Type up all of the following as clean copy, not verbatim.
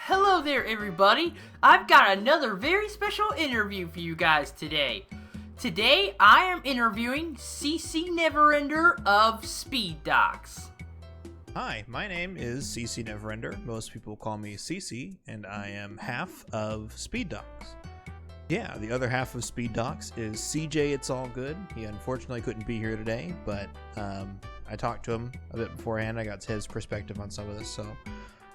Hello there, everybody. I've got another very special interview for you guys today. Today, I am interviewing CC Neverender of SpeedDocs. Hi, my name is CC Neverender. Most people call me CC, and I am half of SpeedDocs. Yeah, the other half of SpeedDocs is CJ It's All Good. He unfortunately couldn't be here today, but I talked to him a bit beforehand. I got his perspective on some of this, so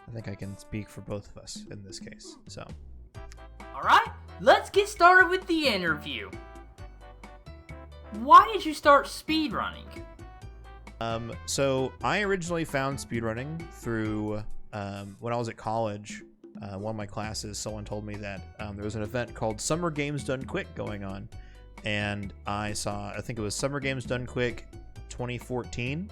I think I can speak for both of us in this case. So, Alright, let's get started with the interview. Why did you start speedrunning? So I originally found speedrunning through when I was at college. One of my classes, someone told me that there was an event called Summer Games Done Quick going on, and I think it was Summer Games Done Quick 2014,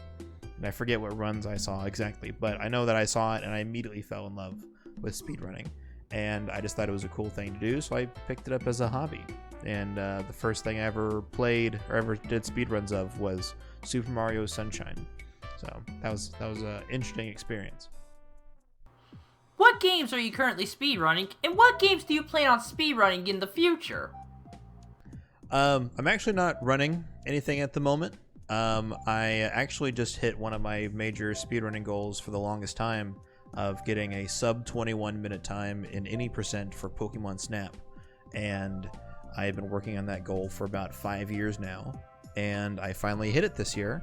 and I forget what runs I saw exactly, but I know that I saw it and I immediately fell in love with speedrunning, and I just thought it was a cool thing to do, so I picked it up as a hobby. And the first thing I ever played or ever did speedruns of was Super Mario Sunshine, so that was an interesting experience. What games are you currently speedrunning, and what games do you plan on speedrunning in the future? I'm actually not running anything at the moment. I actually just hit one of my major speedrunning goals for the longest time of getting a sub 21 minute time in any percent for Pokemon Snap, and I've been working on that goal for about 5 years now, and I finally hit it this year.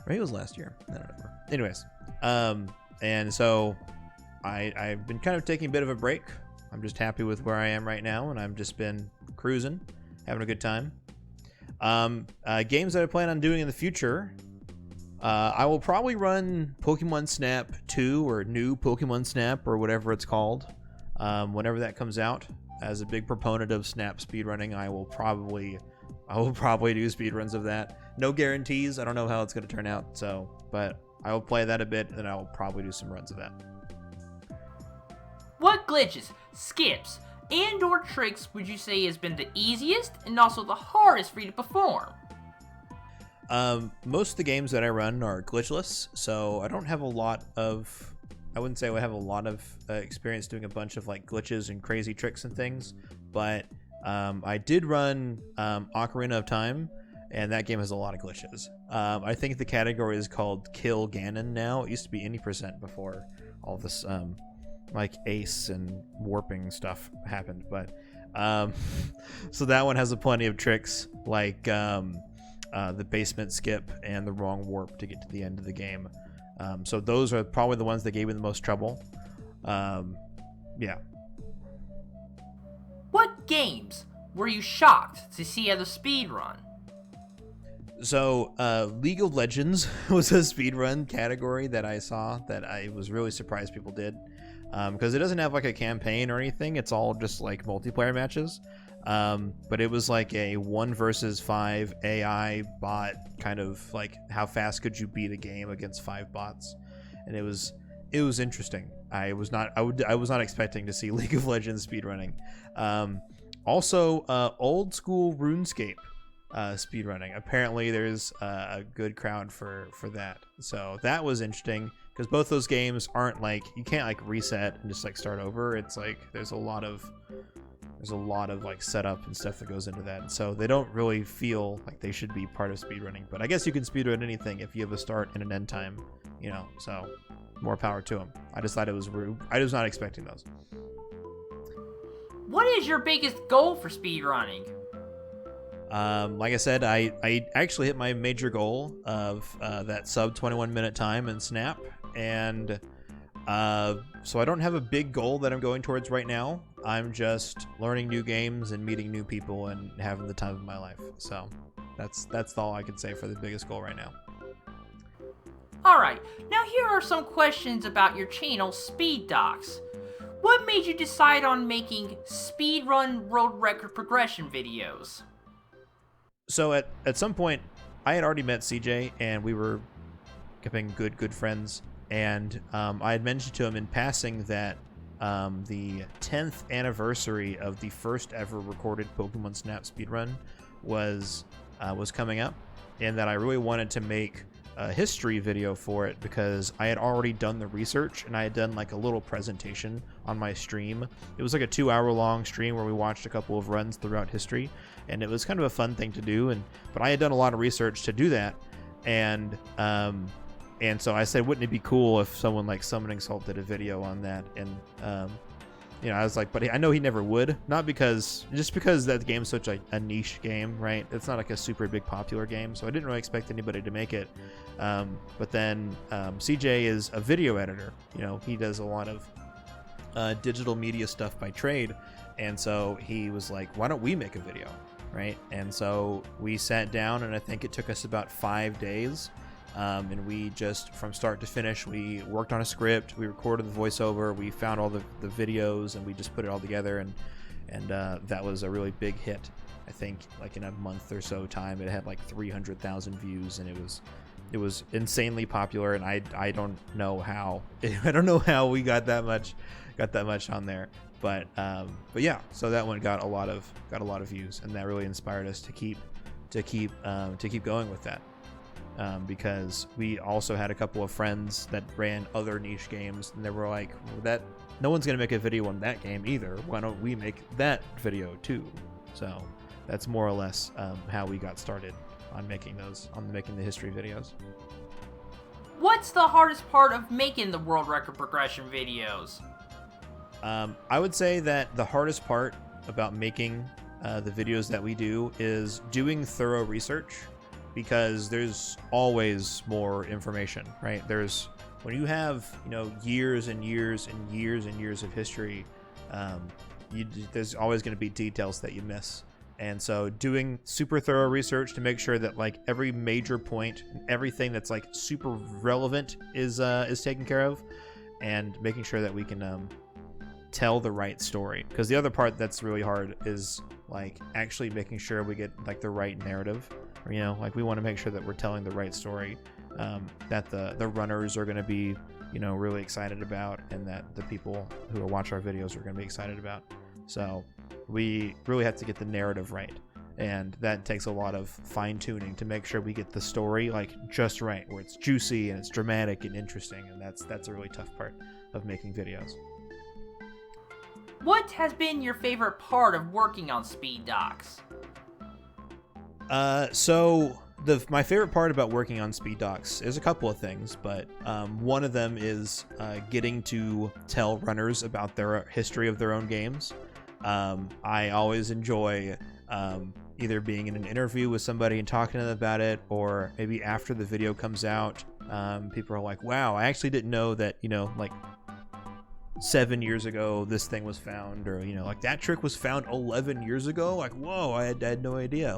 Maybe it was last year. I don't remember. Anyways, and so I've been kind of taking a bit of a break. I'm just happy with where I am right now, and I've just been cruising, having a good time. Games that I plan on doing in the future, I will probably run Pokemon Snap 2 or New Pokemon Snap or whatever it's called, whenever that comes out. As a big proponent of Snap speedrunning, I will probably do speedruns of that. No guarantees. I don't know how it's going to turn out, but I will play that a bit, and I will probably do some runs of that. What glitches, skips, and or tricks would you say has been the easiest and also the hardest for you to perform? Most of the games that I run are glitchless, so I don't have a lot of... I wouldn't say I have a lot of experience doing a bunch of like glitches and crazy tricks and things, but I did run Ocarina of Time, and that game has a lot of glitches. I think the category is called Kill Ganon now. It used to be any percent before all this like ace and warping stuff happened, but so that one has a plenty of tricks like the basement skip and the wrong warp to get to the end of the game. So those are probably the ones that gave me the most trouble. Yeah. What games were you shocked to see at a speedrun? So League of Legends was a speedrun category that I saw that I was really surprised people did. Because it doesn't have like a campaign or anything. It's all just like multiplayer matches. But it was like a 1 versus 5 AI bot kind of like how fast could you beat a game against 5 bots, and it was interesting. I was not expecting to see League of Legends speedrunning. Also old school RuneScape speedrunning. Apparently there's a good crowd for that, so that was interesting. Because both those games aren't like, you can't like reset and just like start over. It's like there's a lot of like setup and stuff that goes into that. So they don't really feel like they should be part of speedrunning. But I guess you can speedrun anything if you have a start and an end time, you know. So more power to them. I just thought it was rude. I was not expecting those. What is your biggest goal for speedrunning? Like I said, I actually hit my major goal of that sub 21 minute time in Snap, and so I don't have a big goal that I'm going towards right now. I'm just learning new games and meeting new people and having the time of my life. So that's all I can say for the biggest goal right now. Alright, now here are some questions about your channel, SpeedDocs. What made you decide on making speedrun world record progression videos? So at some point, I had already met CJ, and we were becoming good friends. And I had mentioned to him in passing that the 10th anniversary of the first ever recorded Pokemon Snap speedrun was coming up, and that I really wanted to make a history video for it because I had already done the research and I had done like a little presentation on my stream. It was like a 2-hour long stream where we watched a couple of runs throughout history, and it was kind of a fun thing to do. But I had done a lot of research to do that, and so I said, wouldn't it be cool if someone like SummoningSalt did a video on that? And I was like, but I know he never would, not because that game's such a niche game, right? It's not like a super big popular game, so I didn't really expect anybody to make it. But then CJ is a video editor. He does a lot of digital media stuff by trade, and so he was like, why don't we make a video, right? And so we sat down, and I think it took us about 5 days. And we just, from start to finish, we worked on a script, we recorded the voiceover, we found all the videos, and we just put it all together, and that was a really big hit. I think like in a month or so time, it had like 300,000 views, and it was insanely popular. And I don't know how we got that much on there, but yeah, so that one got a lot of views, and that really inspired us to keep going with that. Because we also had a couple of friends that ran other niche games, and they were like, that no one's gonna make a video on that game either, why don't we make that video too? So that's more or less how we got started on making the history videos. What's the hardest part of making the world record progression videos? I would say that the hardest part about making the videos that we do is doing thorough research, because there's always more information, right? When you have years and years and years and years of history, there's always going to be details that you miss. And so doing super thorough research to make sure that like every major point, everything that's like super relevant is taken care of, and making sure that we can tell the right story. Because the other part that's really hard is like actually making sure we get like the right narrative. Like we want to make sure that we're telling the right story, that the runners are going to be, really excited about, and that the people who watch our videos are going to be excited about. So we really have to get the narrative right, and that takes a lot of fine tuning to make sure we get the story like just right, where it's juicy and it's dramatic and interesting, and that's a really tough part of making videos. What has been your favorite part of working on Speed Docs? So my favorite part about working on Speed Docs is a couple of things, but one of them is getting to tell runners about their history of their own games. I always enjoy either being in an interview with somebody and talking to them about it, or maybe after the video comes out, people are like, wow, I actually didn't know that, like 7 years ago this thing was found, or like that trick was found 11 years ago. Like, whoa, I had no idea.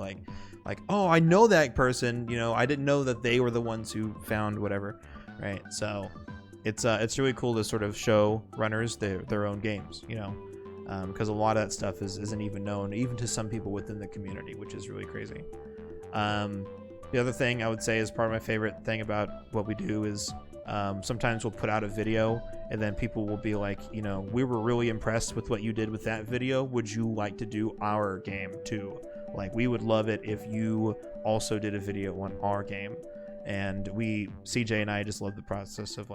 Like, oh, I know that person, I didn't know that they were the ones who found whatever, right? So it's really cool to sort of show runners their own games, because a lot of that stuff isn't even known, even to some people within the community, which is really crazy. The other thing I would say is part of my favorite thing about what we do is sometimes we'll put out a video, and then people will be like, we were really impressed with what you did with that video. Would you like to do our game too? Like, we would love it if you also did a video on our game. And CJ and I just love the process of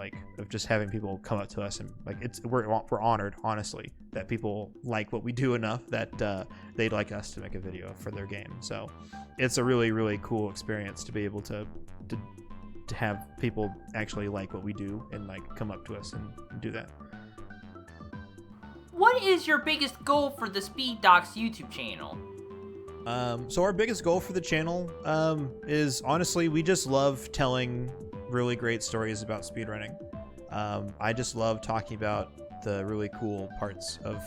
just having people come up to us, and like we're honored, honestly, that people like what we do enough that they'd like us to make a video for their game. So it's a really, really cool experience to be able to have people actually like what we do and like come up to us and do that. What is your biggest goal for the Speed Docs YouTube channel? So our biggest goal for the channel is, honestly, we just love telling really great stories about speedrunning. I just love talking about the really cool parts of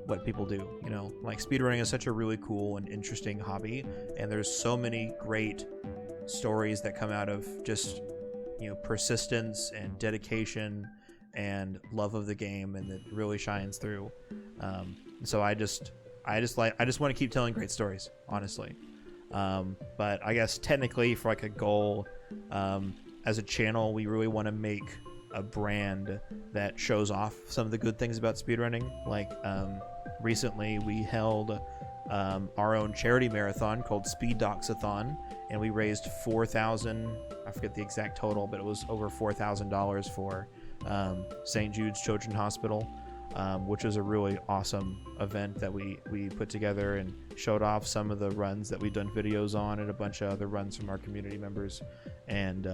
what people do. Like, speedrunning is such a really cool and interesting hobby, and there's so many great stories that come out of just persistence and dedication and love of the game, and it really shines through. So I just want to keep telling great stories, honestly. But I guess technically, for like a goal, as a channel, we really want to make a brand that shows off some of the good things about speedrunning. Like, recently we held our own charity marathon called Speeddocs-a-thon, and we raised I forget the exact total, but it was over $4,000 for St. Jude's Children's Hospital, which was a really awesome event that we put together and showed off some of the runs that we've done videos on and a bunch of other runs from our community members. And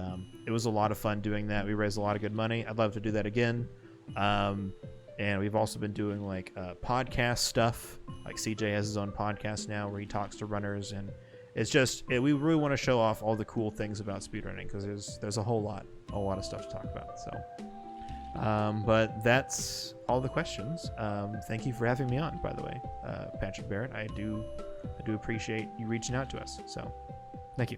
it was a lot of fun doing that. We raised a lot of good money. I'd love to do that again. And we've also been doing like podcast stuff. Like CJ has his own podcast now where he talks to runners, and it's just we really want to show off all the cool things about speedrunning because there's a whole lot of stuff to talk about. So but that's all the questions. Thank you for having me on, by the way, Patrick Barrett. I do appreciate you reaching out to us, so thank you.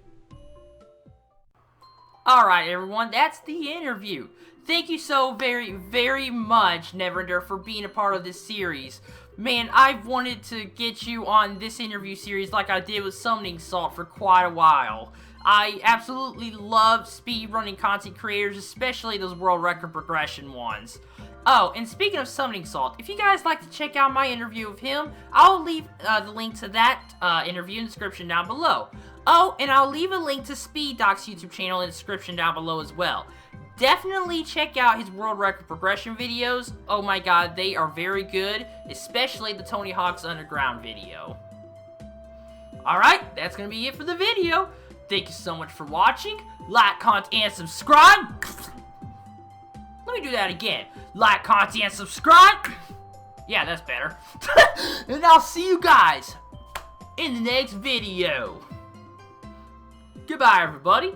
Alright everyone, that's the interview. Thank you so very, very much, Neverender, for being a part of this series. Man, I've wanted to get you on this interview series like I did with SummoningSalt for quite a while. I absolutely love speedrunning content creators, especially those world record progression ones. Oh, and speaking of SummoningSalt, if you guys like to check out my interview with him, I'll leave the link to that interview in the description down below. Oh, and I'll leave a link to SpeedDoc's YouTube channel in the description down below as well. Definitely check out his world record progression videos. Oh my god, they are very good, especially the Tony Hawk's Underground video. Alright, that's gonna be it for the video. Thank you so much for watching. Like, comment, and subscribe. Let me do that again. Like, comment, and subscribe. Yeah, that's better. And I'll see you guys in the next video. Goodbye, everybody.